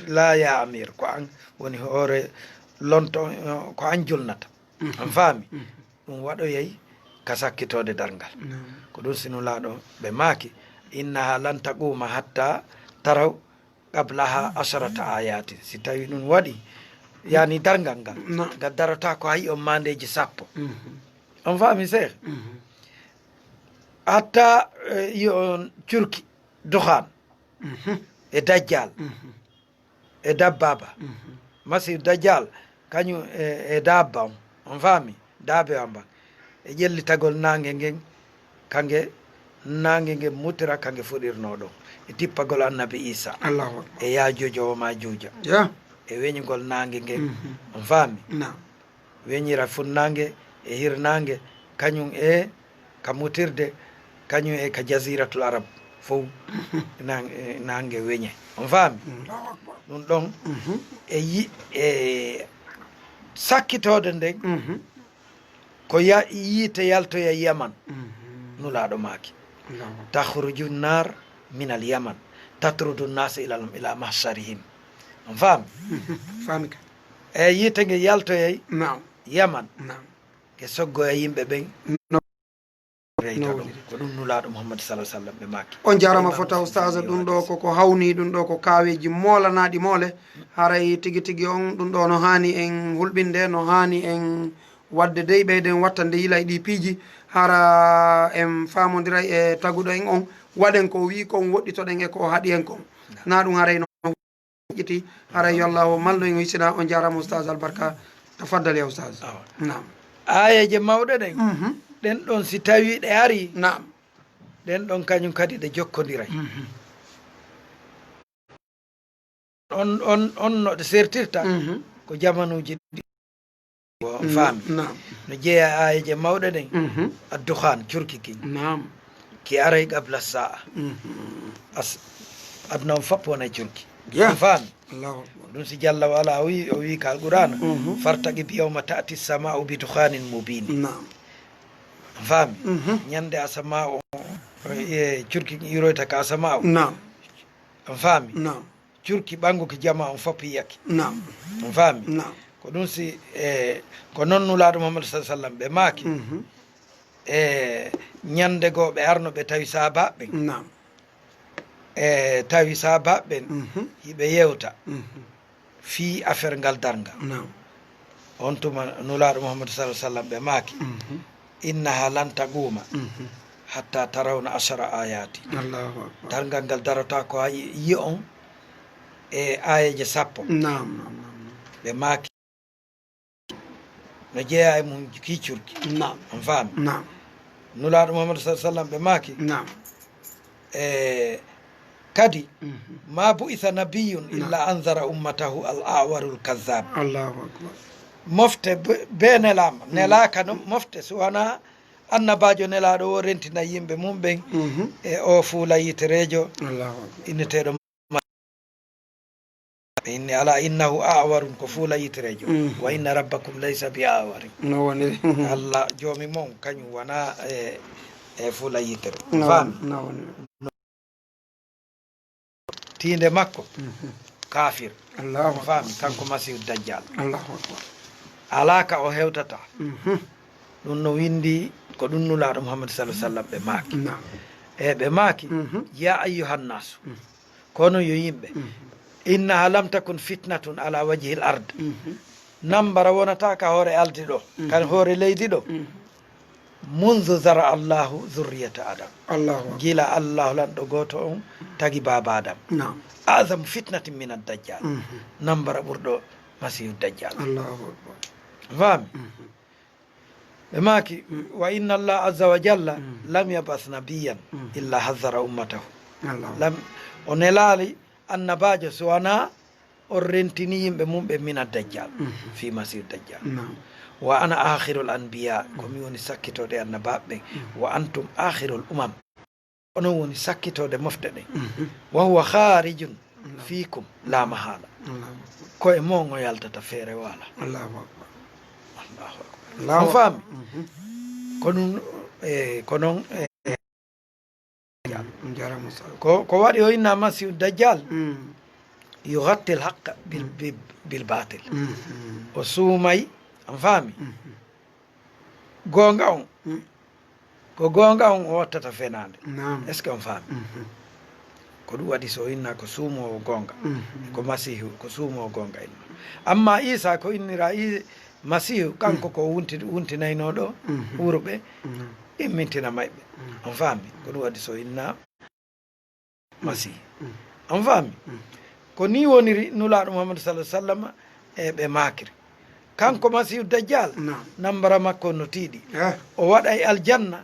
la ya amir ko an woni hoore lonto ko an julnata on faami ɗum waɗoyay ka sakkitode dargal ko ɗum sinulaɗo ɓe maaki innaha lan taquma hatta taraw qablaha asharata ayati si tawi ɗum waɗi yani dargal ngal gaddarata ko hayi on mandeji sappo on faami seeh hatta yo on curki duhan e dajjal e dabbaba masih dajjal kañum e dabba on faami daabe wamba e ƴellitagol nangue ngen kangue nangue ngen mutira kangue fuɗirno ɗon e tippagol annabi isa allahu e yajujo o ma juuja e weñugol nangue ngen on faami weñira funnangue e hirnangue kañum e ka mutirde kañum e ka jasiratul arab fof nangue weñe on faami ɗum ɗon e sakkitode nden ko yiite yaltoya yaman nulaɗo maaki tahruju nar min al yaman tatrudu nasa ila mahsarihim on faami faami ka e yiite nge yaltoyay yaman ke soggoya yimɓe ɓen ko ɗum nulaɗo mouhamadou sallam ɓe maaki on jarama fota oustaz ɗum ɗo koko hawni ɗum ɗo ko kaweji molanaɗi moole haray tigui tigui on ɗum ɗo no hani en hulɓinde no hani en wadde dey ɓeyden wattande yilay ɗi piiji hara en famodiray e taguɗo en on waɗen ko wi kon woɗɗitoɗen e ko haaɗi en kon na ɗum haray no ƴiti haray yo allah o malno en hissina on jarama oustaz albarka tafaddal ya oustaz nam ayeje mawɗe ɗen ɗen ɗon si tawi ɗe ari nam ɗen ɗon kañum kadi ɗe jokkodiray on no ɗe sertirta ko jamanuji ɗi faami no jeeya ayeje mawɗe ɗen adduhan curki kin ki aray qabla saa aduna on fappo wona curki faami ɗum si jalla wala o wi ka alqur'ana fartaqi bi yawma ta'ti sama'u bi dukhanin mubin faami ñande asama o e curki iroyta ka asama o on faami curki ɓangu ko jama on foppo yiyake on faami ko ɗum si ko noon nulaɗo mouhamadou sallam ɓe maaki e ñande goo ɓe arno ɓe tawi sabaɓe e tawi sabaɓen hiɓe yewta fi affaire ngal darga on tuma nulaɗo mouhamadou sallam ɓe maaki innaha lan taquma hatta tarawna ashara ayati dargal ngal darata ko yi on e ayeje sappo ɓe maaki no jeeya e mum kiicurki on faami nulaaɗo mouhamadou sallam ɓe maaki e kadi ma bu'itha nabiyyun illa anzara ummatahu al awarul kazzab. Allahu akbar. Mofte be nelama nelaka no mofte so wana annabajo nelaɗo o rentina yimɓe mum ɓen e o fuula yiterejo inneteɗo inni ala innahu awarun ko fuula yiterejo wa inna rabbakum laysa bi awarin no woni Allah joomi mon kañum wona e fuula yitere fami tinde makko kafir Allahu fami kanko masihu dajjal Allahu akbar. alaka o hewtata ɗum no windi ko ɗum nulaɗo Mouhammad sallallahu alaihi wasallam ɓe maaki e ɓe maaki ya ayyuhan nasu kono yo yimɓe innaha lam takun fitnatun ala wajhi l ard nambara wonata ka hoore aldi ɗo kan hoore leydi ɗo mundu zara allahu zurriyata adam gila allahu lanɗo goto on tagi baba adam adamu fitnatin min addajjal nambara ɓurɗo masihu dajjal fami ɓe maaki wa inna allah azza wa jalla lam yabas nabiyan illa hazzara ummatahu lam o nelaali annabajo so wona on rentini yimɓe mum ɓe mina dajjal fi masihu dajjal wa ana akhirul anbiya komi woni sakkitode annabaɓe ɓen wa antum akhirul umam onon woni sakkitode mofte ɗen wa huwa kharijun fikum la mahala koye mon o yaltata feere wala on faami ko ɗum ko noon ko waɗi o inna masihu dajjal yughatti l haqqa bil batil o suumay on faami goonga on ko goonga on o wattata fenade est ce que on faami ko ɗum waɗi so inna ko suumowo goonga ko masihu ko suumowo goonga inna amma isa ko innira masihu kanko ko wuntinaynoɗo wuroɓe immintina mayɓe on faami ko ɗum waɗi so inna masihu on faami ko ni woniri nulaɗo Mouhammad sallallahu alaihi wasallam e ɓe makiri kanko masihu dajjal nambara makko no tiiɗi o waɗay aljanna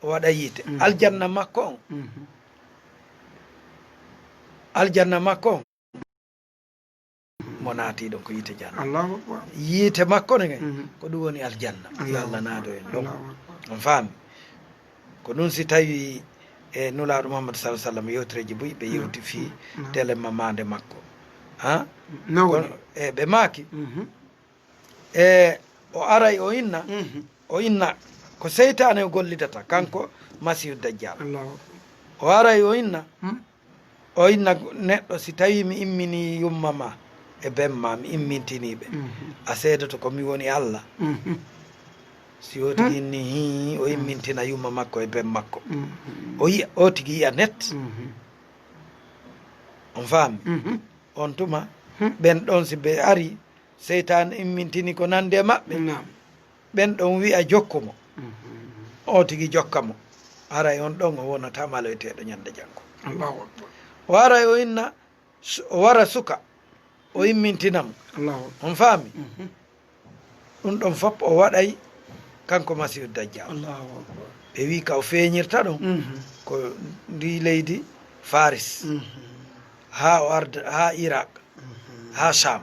o waɗa yiite aljanna makko on aljanna makko on mo naatiɗon ko yiite janna yiite makko ne ko ɗum woni aljanna yo Allah naado en ɗon on faami ko ɗum si tawi e nulaɗo Mouhammad sallallahu alaihi wasallam yewtereji boyi ɓe yewti fi tele mamade makko ha e ɓe maaki e o aray o inna ko seytane o gollidata kanko masihu dajjal o aray o inna neɗɗo si tawi mi immini yumma ma e bemma mi immintiniɓe a seedoto ko mi woni Allah si o tigi inni hi o immintina yumma makko e bem makko o tigi yiya net on faami on tuma ɓen ɗon si ɓe ari seytane immintini ko nande maɓɓe ɓen ɗon wiya jokkumo o tigi jokkamo aray on ɗon o wonata maloyteɗo ñande janggo o aray o inna o wara suka o immintinamo on faami ɗum ɗon fof o waɗay kanko masihu dajjal ɓe wi ka o feeñirta ɗon ko ndi leydi faris ha o arda ha iraq ha sham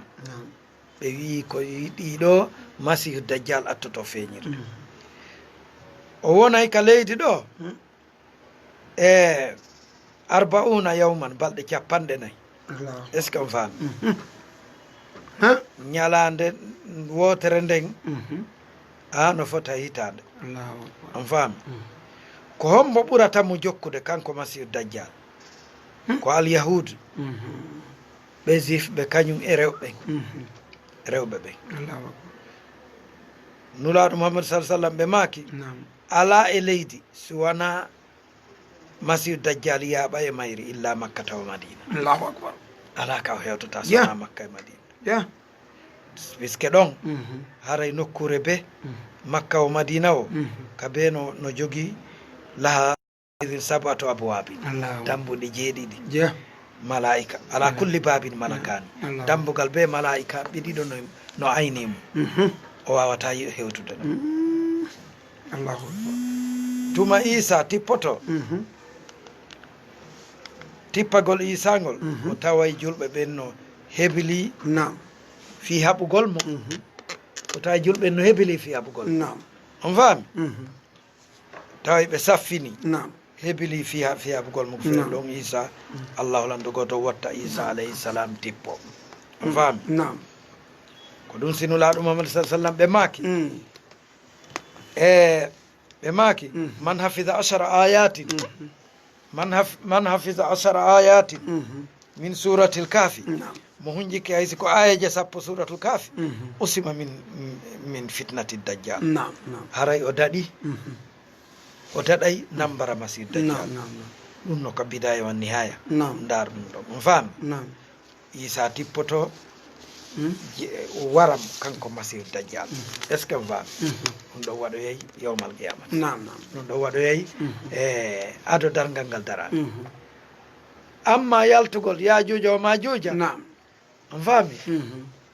ɓe wi ko ɗiɗo masihu dajjal attoto feeñirde o wonay ka leydi ɗo e 40 yawman balɗe 40 est ce que on faami ñalande wotere nden no fota hitande on faami ko hombo ɓuratamo jokkude kanko masihu dajjal ko alyahude ɓe jif ɓe kañum e rewɓe ɓen nulaɗo Mouhammad sallallahu alaihi wasallam ɓe maaki ala e leydi so wona masihu dajjal yaaɓa e mayri illa makka tawa madina ala ka o hewtata sona makka e madina puisque ɗon haray nokkure be makka o madina o ka be no jogui laha sabato abwabi dambuɗe 7 malaika ala kulli babin malakani dambugal be malaika ɓiɗiɗo no aynimo o wawata hewtude ɗum tuma isa tippoto tippagol isagol o taway julɓe ɓen no heɓili nam fi haɓugol mo o tawa julɓe no heɓili fi haɓugol nam on faami taway ɓe saffini nam heɓili fi haɓugol mo fe ɗon isa allahu landugo to watta isa alayhi salam tippo on faami nam ko ɗum sinulaɗo Mouhammad sallam ɓe maaki e ɓe maaki man hafida 10 ayatin man hafida 10 ayatin min suratil kafi mo hunjiki haysi ko ayaje 10 suratul kafi usima min fitnati dajjal haray o daɗi o daɗay nambara masir dajjal ɗum no ka bidaya wan nihaya ndar ɗum ɗo on faami isa tippoto waram kanko masir dajjal est ce que faami ɗum ɗo waɗoyay yawmal qiyamata ɗum ɗo waɗoyay e ado dargal ngal daraɓe amma yaltugol yajuja o majuja on faami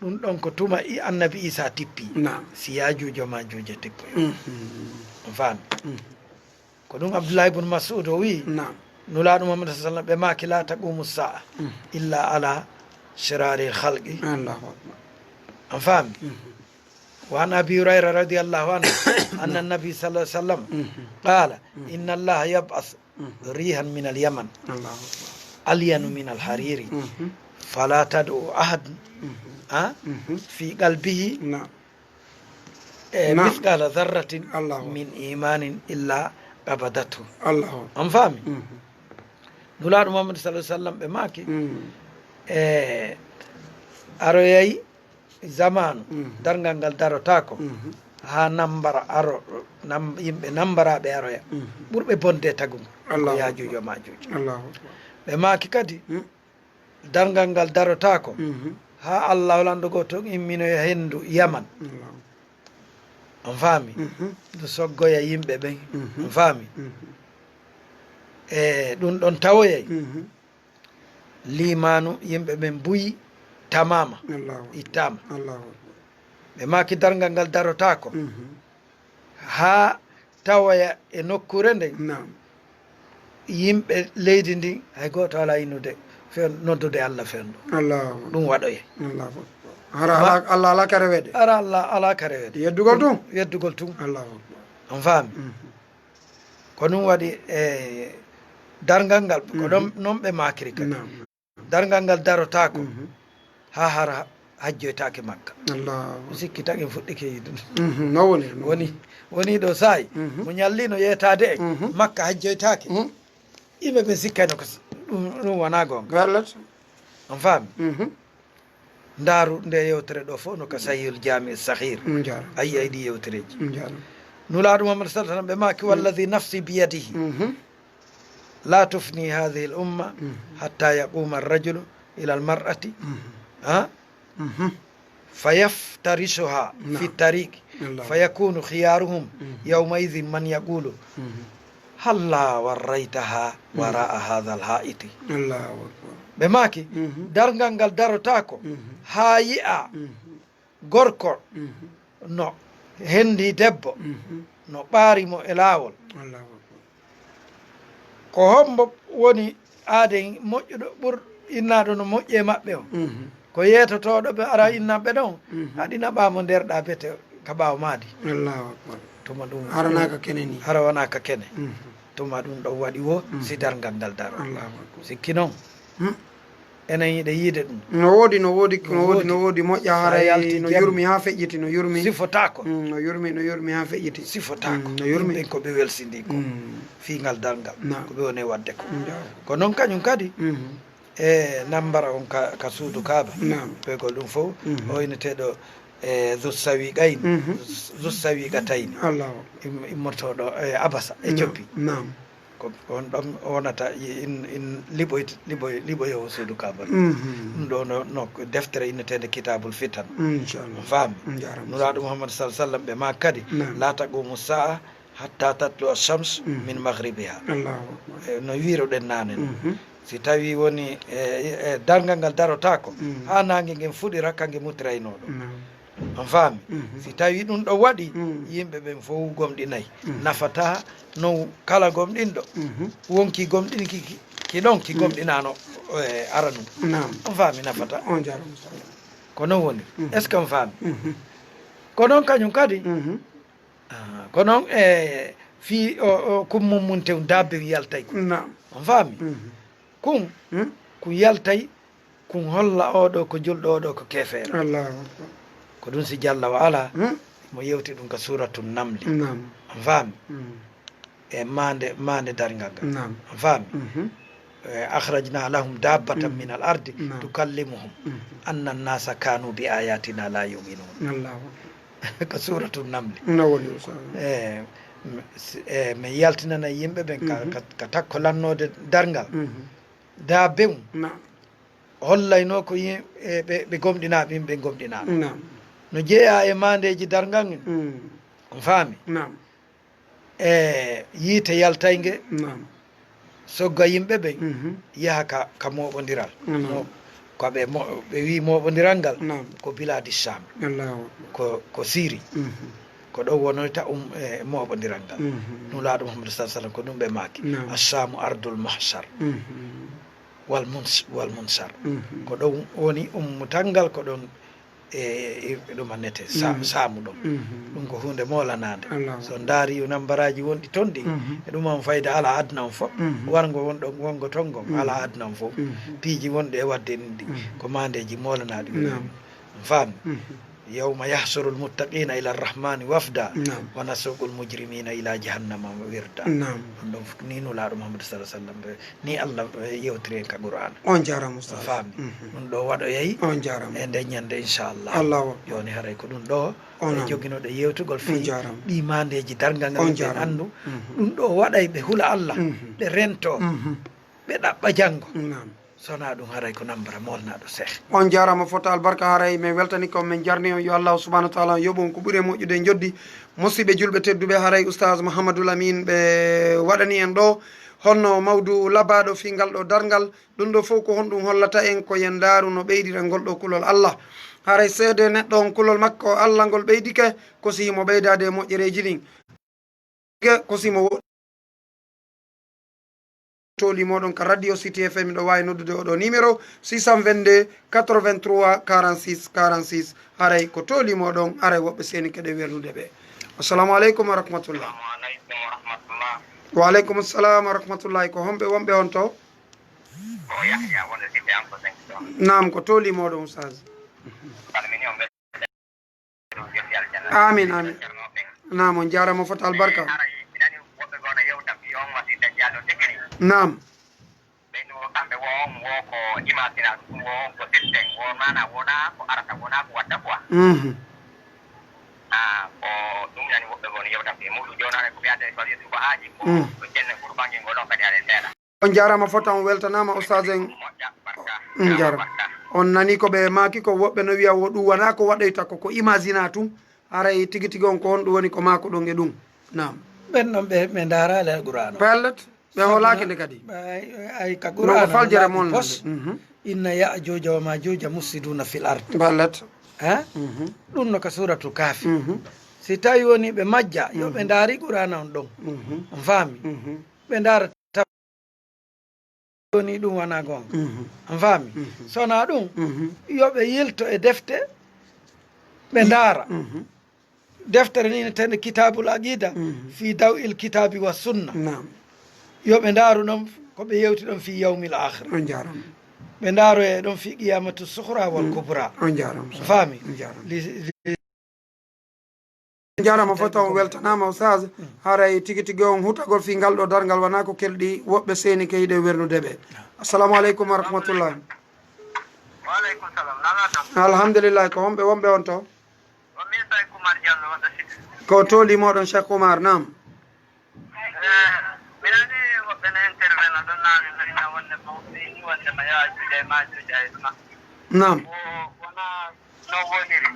ɗum ɗon ko tuma annabi isa tippi si yajuja o majuja tippoyo on faami ko ɗum abdoullahi ibne masud o wi nulaɗo Mouhammad sallam ɓe maki la taqumu saa illa ala shirari halqi on faami wa an abi hurayra radiallahu anhu anna annabi sallah sallam qala inna allaha yab'ath rihan min alyaman alyanu min alhariri fala tad'u ahad fi qalbihi mithqala dharratin min imanin illa qabadatu on faami nulaɗo Mouhammad sallah sallam ɓe maaki aroyayi zamanu dargal ngal darotako ha nambara aro yimɓe nambaraɓe aroya ɓurɓe bonde tagum ko yajujo majujo ɓe maaki kadi dargal ngal darotako ha allah landugo to imminoyo hendu yaman on faami ndu soggoya yimɓe ɓen on faami e ɗum ɗon tawoyay limanu yimɓe ɓen buyi tamama ittama ɓe maki dargal ngal darotako ha tawoya e nokkure nden yimɓe leydi ndi hay goto ala innude noddude allah fendu ɗum waɗoye ara allah ala kare weɗe ara allah ala kare weɗe yeddugol tun on faami ko ɗum waɗi e dargal ngal ko ɗon noon ɓe makiri kadi dargal ngal darotako ha hara hajjoytake makka o sikki tagi fuɗɗike yiɗum no woni ɗo saayi mo ñallino yeetade e makka hajjoytake yimɓe ɓe sikkayno ko ɗum wona gonga on faami ndaaru nde yewtere ɗo fof no ka sahihul jami sahir ayi ayɗi yewtereji nulaɗo Mouhammad sallah sallam ɓe maki walladi nafsi biyadihi la tufni hadihi l umma hatta yaquma arrajulu ila almar'ati fayaftarisuha fi tariqi fayakunu khiyaruhum yawmaidhin man yaqulu halla warraytaha wara'a hadha alha'iti ɓe maki dargal ngal darotako ha yi'a gorko no hendi debbo no ɓaarimo e laawol ko hombo woni aade moƴƴuɗo ɓur innaɗo no moƴƴe maɓɓe o ko yeetotoɗo ɓe ara innaɓe ɗon haɗina ɓamo nderɗa bete ka ɓawo maadi tuma ɗum haranaka kene ni hara wonaka kene tuma ɗum ɗon waɗi wo si dargal ngal daro sikki noon enen yiɗe yiide ɗum no woodi moƴƴa haray no yurmi ha feƴƴiti no yurmi sifotako no yurmi ha feƴƴiti sifotako no yurmi ɗen koɓe welsidi ko fiingal dargal ko ɓe woni wadde ko noon kañum kadi e nambara on ka suudu kaaba ɓeygol ɗum fof o inneteɗo e zussawi gayni zussawi gatayni immortoɗo e abasa e coppi ko on ɗon wonata in liɓoyowo suudu kaaba ɗum ɗo no deftere innetede kitabul fitan faami nuraɗo Mouhammad sallah sallam ɓe ma kadi la taqumu saa hatta tatlu ashams min maghribiha no wiroɗen nane no si tawi woni e dargal ngal darotako ha nangue ngen fuɗira kangue mutiraynoɗo on faami si tawi ɗum ɗo waɗi yimɓe ɓen fof gomɗinayi nafata no kala gomɗinɗo wonki gomɗin kiki ki ɗon ki gomɗinano aranu on faami nafata on jarama ko noon woni est ce que on faami ko noon kañum kadi ko noon fi kummum mum tew dabbe yaltay ko on faami kum ko yaltay kun holla oɗo ko julɗo oɗo ko kefeere ko ɗum si jalla wa ala mo yewti ɗum ko suratu namli on faami e mande dargal ngal on faami akhrajna lahum dabbatan min al ardi tukallimuhum anna annasa kanu bi ayatina la yuminun ko suratu namli min yaltinana yimɓe ɓen ka takko lannode dargal dabbe mum hollayno ko ɓe gomɗinaɓe yimɓe gomɗinaɓe no jeeya e mandeji dargal ngel on faami yiite yaltayge sogga yimɓe ɓe yaha ka moɓodiral koɓe wi moɓodiral ngal ko biladi cham ko Syrie ko ɗo wonoyta moɓodiral ngal nulaɗo Mouhammad sallam ko ɗum ɓe maaki assamu ardul mahsar wal munsar ko ɗon woni ummutal ngal ko ɗon ɗum annete saamu ɗon ɗum ko hunde molanade so daari nambaraji wonɗi toon ɗi e ɗum on fayda ala adna on fof wargo wonɗon wongo ton gon ala adna on fof piiji wonɗi e wadde ɗin ɗi ko mandeji molanaɗi faami yawma yahsuru lmuttaqina ila arrahmani wafda wa nasuqu lmujrimina ila jahannama wirda ɗum ɗon ni nulaɗo Mouhammad sallam ni Allah yewtiri en ka qur'an on jarama Oustaz faami ɗum ɗo waɗoyayi on jarama e nde ñande inchallah joni haray ko ɗum ɗo e joguinoɗo yewtugol fi ɗi mandeji dargal ngal ɓe andu ɗum ɗo waɗay ɓe hula Allah ɓe rento ɓe ɗaɓɓa janggo sona ɗum haray ko nambara molnaɗo cheikh on jarama fota albarka haray min weltani ko min jarni on yo Allah subhanahu wa taala yoɓon ko ɓuuri moƴƴude joddi musidɓe julɓe tedduɓe haray oustaz Mouhamadou Lamine ɓe waɗani en ɗo holno mawdu labaɗo fi ngal ɗo dargal ɗum ɗo fof ko honɗum hollata en ko yen daru no ɓeydira ngol ɗo kulol Allah haray seede neɗɗo on kulol makko Allah ngol ɓeydike ko simo ɓeydade e moƴƴereji ɗin ko simo toli moɗon ka radio city fm ɗo wawi noddude oɗo numéro 622 83 46 46 haray ko toli moɗon aray woɓɓe seni keɗe wernude ɓe assalamu aleykum wa rahmatullah wa aleykum salam wa rahmatullahi ko homɓe wonɓe on to nam ko toli moɗon oustaz amin amin nam on jarama fota albarka nam on jarama fota on weltanama oustaz en jarama on nani ko ɓe maki ko woɓɓe no wiya wo ɗum wona ko waɗoyta ko imagina tum haray tigui tigui on ko honɗum woni ko mako ɗon e ɗum nam ɓen ɗon ɓe darale e qur'an pellet ɓe holaki nde kadi ay ka qur'an no faljere mon inna ya'juja wa majuja mufsiduna fil ard pellet ha ɗum no ka suratul kafi si tawi woni ɓe majja yo ɓe daari qur'an on ɗon on faami ɓe daara woni ɗum wona gonga on faami sona ɗum yoɓe yilto e defte ɓe daara deftere ni ne tende kitabul aqida fi daw il kitabi wa sunna yoɓe daaru ɗon koɓe yewti ɗon fi yawmil akhira on jarama ɓe daaro e ɗon fi qiyamatu suhra wal kubra on jarama faami jarama fota on weltanama oustaz haray tigui tigui on hutagol fi ngal ɗo dargal wona ko kelɗi woɓɓe seni keyiɗe wernude ɓe assalamu aleykum wa rahmatullah waaleykum salam alhamdulillah ko homɓe wonɓe on to ko toli moɗon Cheikh Oumar nam minani woɓɓe no intervena ɗon nane noina wonde mawɗini wonde ma yajude e majude e ɗuma nam wona no woniri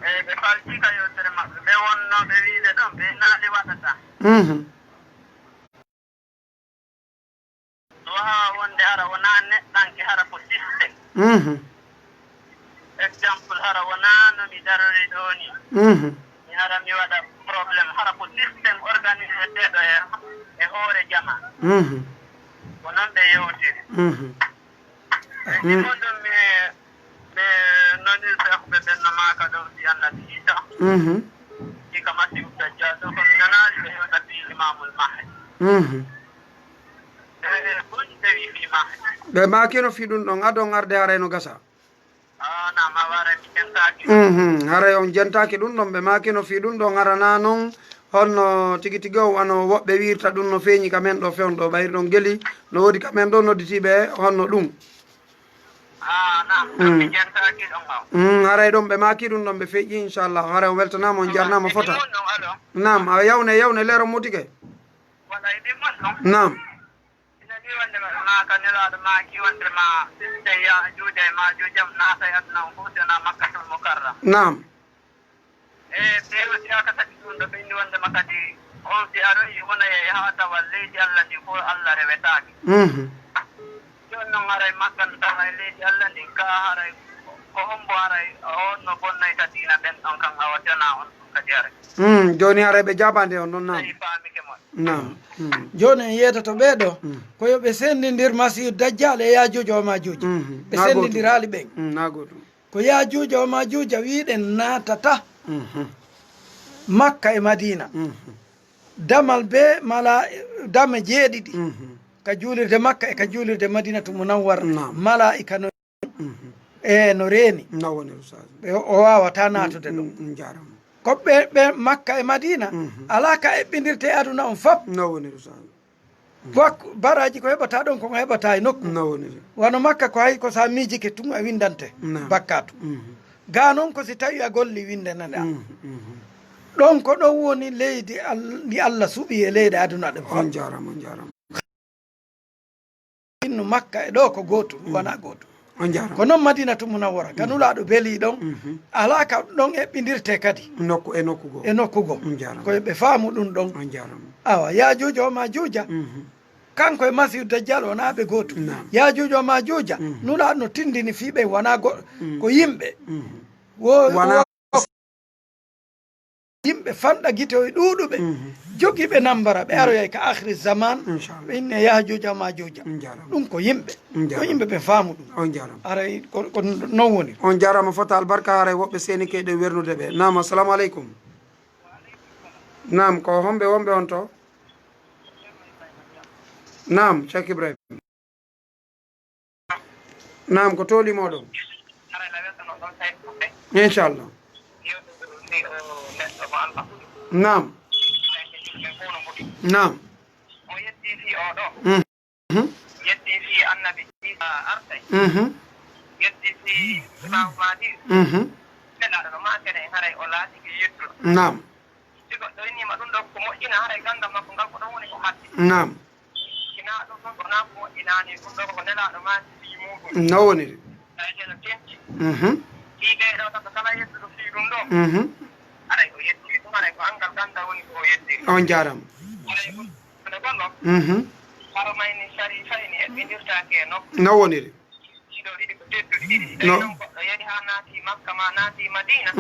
eyi ɓe falti ka yewtere maɓɓe ɓe wonnoɓe wiide ɗon ɓe naali waɗata wawa wonde hara wona neɗɗanke hara ko systéme exemple hara wona no mi darori ɗo ni mi hara mi waɗa probléme hara ko systéme organisé teɗo e hoore jama wonon ɓe yewtiri ɗi gonɗum ɓe noni sekɓe ɓenno maka ɗon si annabi isa ika masihu dajjal ɗo komi nanali ɓe hewta fi imamul mahdi ɓoƴi ɓe wi fi mahdi ɓe makino fi ɗum ɗon adon arde harayno gasa nam a wara mi jentaki haray on jentaki ɗum ɗon ɓe makino fi ɗum ɗon arana noon honno tigi tigi o wano woɓɓe wirta ɗum no feeñi kamen ɗo fewn ɗo ɓayri ɗon gueli no woodi kamen ɗo nodditiɓe honno ɗum mi jentaki ɗon kam haray ɗon ɓe maki ɗum ɗon ɓe feƴƴi inchallah haray on weltanama on jarnama fota nam a yawne leero mutike waɗay ɗimmon ɗon nam ɗi wonde maka nelaɗo maki wonde ma siste ya juude ma juujam naatay aduna on fof sona makkatul mukarram nam ɓe aussi aka tagi ɗum ɗo ɓendi wondema kadi on si aroyi wonaye ha tawa leydi allah ndi fof allah rewetaki joni noon haray makkan tawa e leydi allah ndi ka haray ko hombo haray on no bonnayta diina ɓen ɗon kan awatana on kadi haray joni haray ɓe jabande on ɗon nam famike moon nam joni en yeytoto ɓeeɗo ko yoɓe sendidir masihu dajjal e yajuja o majuja ɓe sendidir haali ɓen nagoɗum ko yajuja o majuja wiɗen natata makka e madina damal be mala dame jeeɗiɗi ka juulirde makka e ka juulirde madinatu munawwara malaika no e no reeni ɓe o wawata natude ɗum ko ɓe makka e madina ala ka eɓɓidirte e aduna on fab baraji ko heɓata ɗon koko heɓata e nokku wano makka ko hay ko sa miijike tun a windante bakkatu ga noon ko si tawi a golli windanade a ɗon ko ɗon woni leydi ndi allah suuɓi e leydi aduna ɗe on jarama innu makka e ɗo ko gotum wona gotum ko noon madinatu munawwara kanulaɗo beeli ɗon ala ka ɗon eɓɓidirte kadi e nokkugo koye ɓe faamu ɗum ɗon awa yajuja o majuja kanko e masihu dajjal wona ɓe gotum yajuja o majuja nulaɗo no tindini fiɓe wona ko yimɓe yimɓe fanɗa guite o e ɗuuɗuɓe jogiiɓe nambara ɓe aroyay ka akhiri zaman ɓe inne yajuja majuja ɗum ko yimɓe ɓe faamu ɗum aray ko non woni on jarama fota albarka haray woɓɓe seeni keyɗe wernude ɓe nam assalamu aleykum nam ko homɓe wonɓe on to nam Cheikh Ibrahim nam ko tolimoɗon inchallah nam nam o yetti fi oɗo yetti fi annabi isa artay yetti fi imam mahdi neɗaɗo no makene haray o laatiki yettuɗo nam si goɗɗo innima ɗum ɗo ko moƴƴina haray gandam makko ngal ko ɗon woni ko hatti nam kina ɗum ɗon kona ko moƴƴinani ɗum ɗo ko nelaɗo maki fi muɗum no woniri tawi no tenci hiɓe ɗo tan ko kala yettuɗo fi ɗum ɗo aray o yetti ɗum aray ko angal ganda woni ko o yettiri on jarama ene gonɗo haro mayni sari fayni eɓɓidirtake e nokku no woniri ɗiɗo ɗiɗi ko tedduɗi ɗiɗi tawi noon goɗɗo yeehi ha naati makka ma naati madina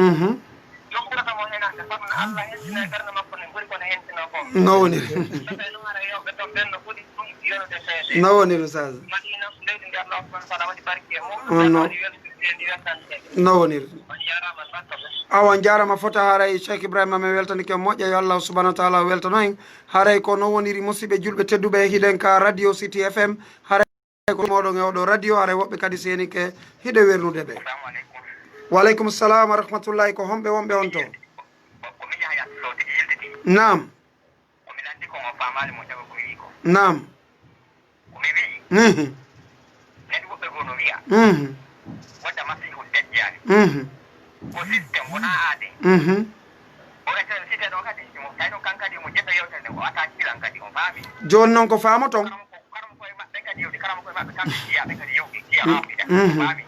jokkuratamo henande sabu no allah hentina e ɓerde makko ne ɓuri kono hentino ko no woniri tawi ɗum ara yewɓe ton ɓen no ɓuuri ɗum yonude seede no woniri sage madina leydi ndi allah subahana taala waɗi barki e muɗum waɗi weltndi weltante no woniri on jarama bakkaɓe on jarama fota haray Cheikh Ibrahima min weltanike moƴƴa yo allah subahanahu wa taala weltano en haray ko no woniri musidɓe julɓe tedduɓe hiɗen ka radio City FM haray ko moɗon e oɗo radio haray woɓɓe kadi seni ke hiɗe wernude ɓe waleykum salam wa rahmatullahi ko homɓe wonɓe on to nam nam wadda masihu dajjal ko system wona aade o eten site ɗo kadi mo tawi ɗon kankadi mo jeɗɗo yewtede ko ata kiran kadi o faami joni noon ko faamo ton karamo koye maɓɓe kadi yewti karamo koye maɓɓe kamɓe jiyaɓe kadi yewti jiya mawɗiɗa o faami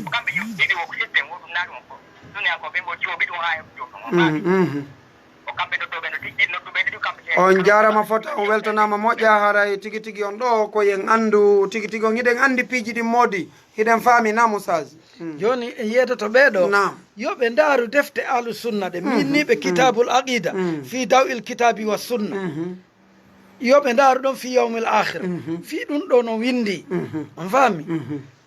ko kamɓe yewtiɗi o ko system woɗum naa ɗum ko duniya ko ɓe mbo jiwoɓi ɗum ha heɓ joni o faami o kamɓe noddoɓe no tijjiɗi nodduɓe ɗiɗi kamɓe on jarama fota on weltanama moƴƴa haray tigui tigui on ɗo koyen andu tigui tigui on hiɗen andi piiji ɗin moodi hiɗen faami nam Oustaz joni en yeedoto ɓeeɗo yoɓe ndaaru defte ahlu sunna ɗe minniɓe kitabul aqida fi daw'il kitabi wa sunna yoɓe ndaaru ɗon fi yawmil akhira fi ɗum ɗo no windi on faami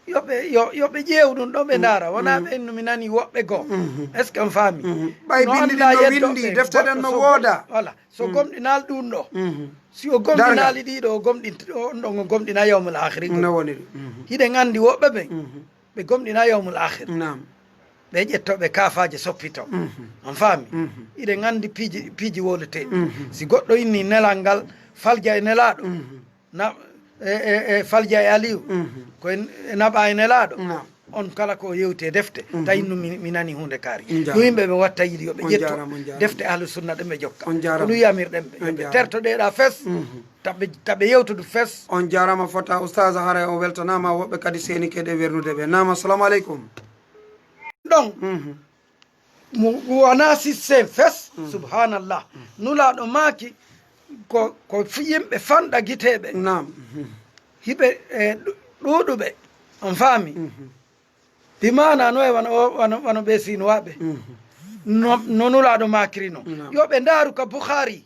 yoɓe ƴeew ɗum ɗo ɓe ndaara wona ɓe no mi nani woɓɓe goo est ce que on faami ɓay bindi ɗin no windi defte ɗen no wooda voilà so gomɗinal ɗum ɗo si o gomɗinali ɗiɗo o on ɗon o gomɗina yawmul akhiri no woni hiɗen anndi woɓɓe ɓe ɓe gomɗina yawmul akhir nam ɓe ƴettoɓe kaafaji soppito on faami iɗen anndi piiji woluteɗi si goɗɗo inni nelal ngal falja e nelaɗo falja e aliou koye naɓa e nelaɗo on kala ko yewte defte tawi no mi nani hunde kaari ɗum yimɓe ɓe watta yiɗi yoɓe ƴetto defte ahlu sunna ɗen ɓe jokka ko ɗum yamirɗen ɓe yoɓe tertoɗeɗa fes taɓe yewtudu fes on jarama fota oustaz haara o weltanama woɓɓe kadi seni keɗe wernude ɓe nama assalamu aleykum ɗon wona systéme fes subhanallah nulaɗo maaki ko yimɓe fanɗa guiteɓe nam hiɓe ɗuɗuɓe on faami bimana no e wano ɓe sinowaɓe no nulaɗo makiri no yoɓe ndaaru ka boukhari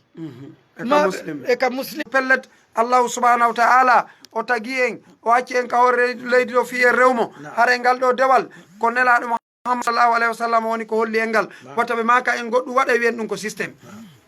e ka muslim pellet allahu subhanahu wa ta'ala o tagi en o acci en ka horre leydi ɗo fiye rewmo hare ngal ɗo dewal ko nelaɗo Mouhammad sallallahu alayhi wa sallam woni ko holli en ngal wata ɓe maka en goɗɗum waɗa wiyen ɗum ko systéme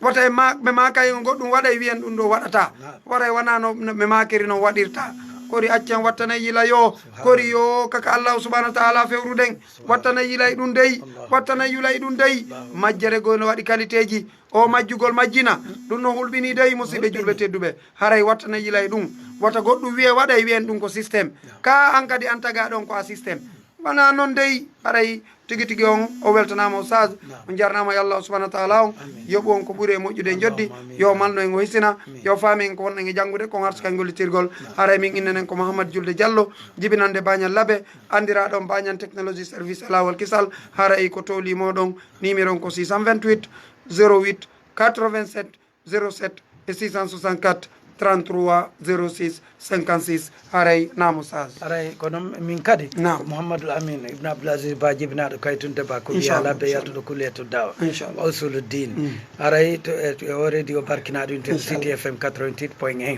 wata ɓe maka en goɗɗum waɗa wiyen ɗum ɗo waɗata waɗa wona no ɓe makiri no waɗirta kori accen wattana yila yo kori yo kaka allahu subhanahu wa ta'ala fewruɗen wattana yilay ɗum dey wattana yulay ɗum dey majjere goy no waɗi qualité ji o majjugol majjina ɗum no hulɓini dey musidɓe julɓe tedduɓe haray wattana yilay ɗum wata goɗɗum wiye waɗay wiyen ɗum ko systéme ka an kadi an taga ɗon ko a systéme wona noon dey haray tigi tigi on o weltanama oustaz o jarnama yo allah subahana wa taala on yoɓu on ko ɓuuri e moƴƴude joddi yo malno en o hissina yo faami en ko wonɗen e janggude ko garta kay gollitirgol haray min innenen ko Mouhammad Julde Diallo jibinande bañal laaɓe andiraɗon bañan technologie service e lawol kisal haray ko toli moɗon numéro on ko 628 08 87 07 et 664 33 06 56 haray nam oustaz aray ko noon min kadi ko Mouhammadou Amine ibn Abdoulaziz Ba jibinaɗo kaytunde ba ko wiya labbe yaltuɗo kulleto dawa o usuluddin haray to o radio barkinaɗo unité City FM 88.1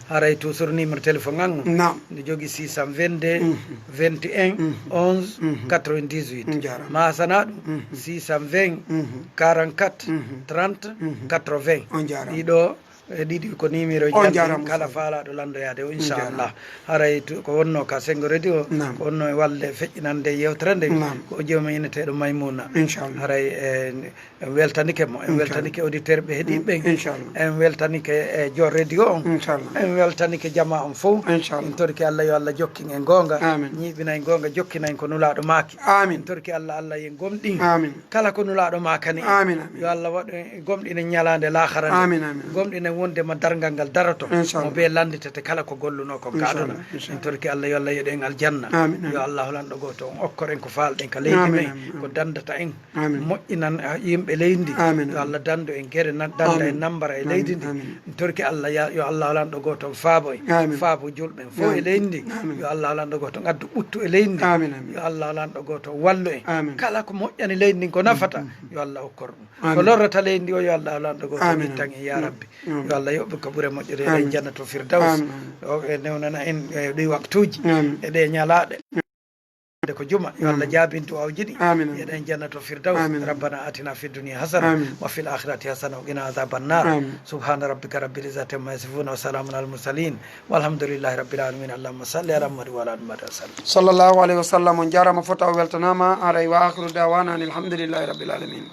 haray toujours numéro téléphone angu ne jogui 622 21 11 98 masana ɗum 620 44 30 80 ɗiɗo ɗiɗi ko numéro jam kala faalaɗo landoyade o inchallah haray ko wonno ka sengo radio ko wonno e walde feƴƴinande yewtere nde ko jewma ineteɗo Maymouna haray en weltanike mo en weltanike auditeur ɓe heeɗiɓe en weltanike e jor radio on en weltanike jama on fof en torki Allah yo Allah jokkin en gonga ñiɓina en gonga jokkina en ko nulaɗo maaki en torki Allah yen gomɗin kala ko nulaɗo makani yo Allah waɗ gomɗinen ñalande laharande gomɗinen wondema dargal ngal daroto mo be landitete kala ko golluno ko kaɗona en torki Allah yo Allah yeɗen aljanna yo Allah lanɗo goto on okkoren ko falɗen ka leydi men ko dandata en moƴƴinan yimɓe leydi yo Allah dando en guere danda en nambara e leydi ndi en torki Allah yo Allah lanɗo goto on faabo julɓen fo e leydi ndi yo Allah lanɗo goto addu ɓuttu e leydi ndi yo Allah lanɗo goto wallu en kala ko moƴƴani leydi ndin ko nafata yo Allah hokkor ɗum ko lorrata leydi ndi o yo Allah lanɗo goto ittan en ya rabbi yo Allah yoɓɓe ko ɓuure moƴƴude eɗen jannato firdaws o e newnana en e ɗi waktuji e ɗe ñalaɗe ko juma yo Allah jaabintu awjiɗi eɗen jannato firdaws rabbana atina fi dunia hasana wa fil akhirati hasana wa qina adhaban nar subhana rabbika rabbil izzati amma yasifuna wa salamun al mursalin walhamdulillahi rabbil alamin allahumma salli ala muhammad wa ala ali muhammad sallallahu alayhi wa sallam on jarama fota o weltanama aray wa akhiru dawana alhamdulillahi rabbil alamin